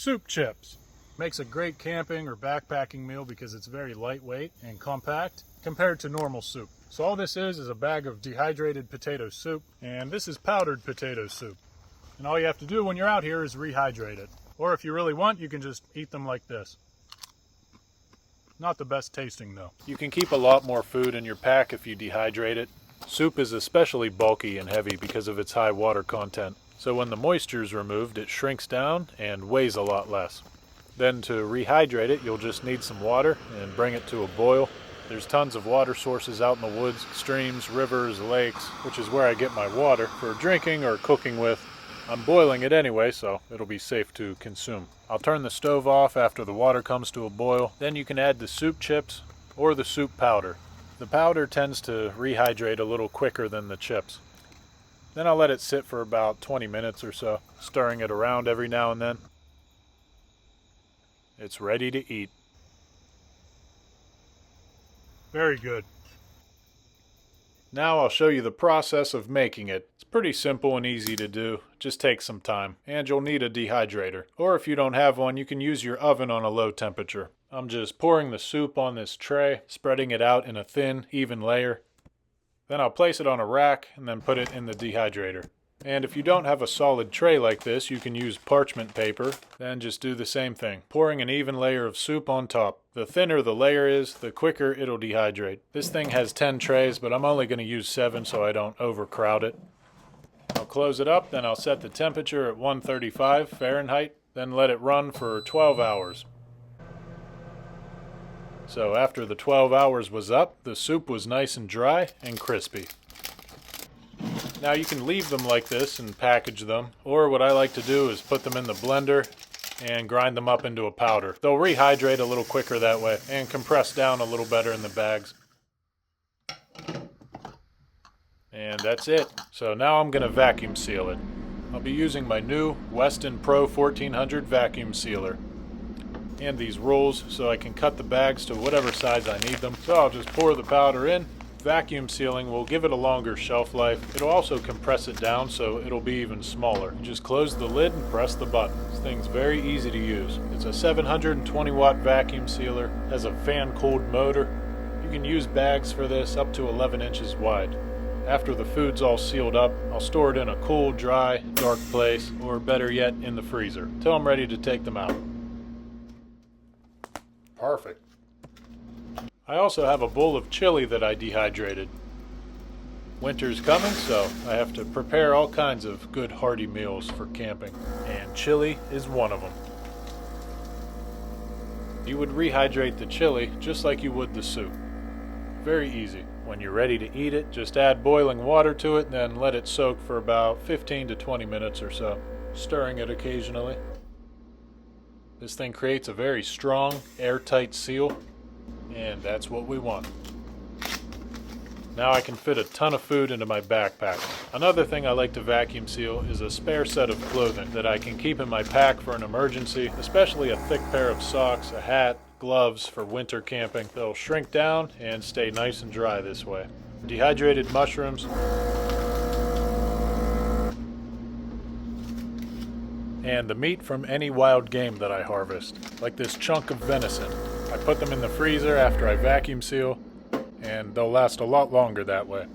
Soup chips. Makes a great camping or backpacking meal because it's very lightweight and compact compared to normal soup. So all this is a bag of dehydrated potato soup, and this is powdered potato soup. And all you have to do when you're out here is rehydrate it. Or if you really want, you can just eat them like this. Not the best tasting though. You can keep a lot more food in your pack if you dehydrate it. Soup is especially bulky and heavy because of its high water content. So when the moisture is removed, it shrinks down and weighs a lot less. Then to rehydrate it, you'll just need some water and bring it to a boil. There's tons of water sources out in the woods, streams, rivers, lakes, which is where I get my water for drinking or cooking with. I'm boiling it anyway, so it'll be safe to consume. I'll turn the stove off after the water comes to a boil. Then you can add the soup chips or the soup powder. The powder tends to rehydrate a little quicker than the chips. Then I'll let it sit for about 20 minutes or so, stirring it around every now and then. It's ready to eat. Very good. Now I'll show you the process of making it. It's pretty simple and easy to do. Just takes some time. And you'll need a dehydrator. Or if you don't have one, you can use your oven on a low temperature. I'm just pouring the soup on this tray, spreading it out in a thin, even layer. Then I'll place it on a rack and then put it in the dehydrator. And if you don't have a solid tray like this, you can use parchment paper. Then just do the same thing, pouring an even layer of soup on top. The thinner the layer is, the quicker it'll dehydrate. This thing has 10 trays, but I'm only going to use 7 so I don't overcrowd it. I'll close it up, then I'll set the temperature at 135 Fahrenheit, then let it run for 12 hours. So after the 12 hours was up, the soup was nice and dry and crispy. Now you can leave them like this and package them, or what I like to do is put them in the blender and grind them up into a powder. They'll rehydrate a little quicker that way and compress down a little better in the bags. And that's it. So now I'm going to vacuum seal it. I'll be using my new Weston Pro-1400 vacuum sealer. And these rolls so I can cut the bags to whatever size I need them. So I'll just pour the powder in. Vacuum sealing will give it a longer shelf life. It'll also compress it down so it'll be even smaller. You just close the lid and press the button. This thing's very easy to use. It's a 720 watt vacuum sealer, has a fan cooled motor. You can use bags for this up to 11 inches wide. After the food's all sealed up, I'll store it in a cool, dry, dark place, or better yet, in the freezer, till I'm ready to take them out. Perfect. I also have a bowl of chili that I dehydrated. Winter's coming, so I have to prepare all kinds of good hearty meals for camping, and chili is one of them. You would rehydrate the chili just like you would the soup. Very easy. When you're ready to eat it, just add boiling water to it, then let it soak for about 15 to 20 minutes or so, stirring it occasionally. This thing creates a very strong, airtight seal. And that's what we want. Now I can fit a ton of food into my backpack. Another thing I like to vacuum seal is a spare set of clothing that I can keep in my pack for an emergency, especially a thick pair of socks, a hat, gloves for winter camping. They'll shrink down and stay nice and dry this way. Dehydrated mushrooms. And the meat from any wild game that I harvest, like this chunk of venison. I put them in the freezer after I vacuum seal, and they'll last a lot longer that way.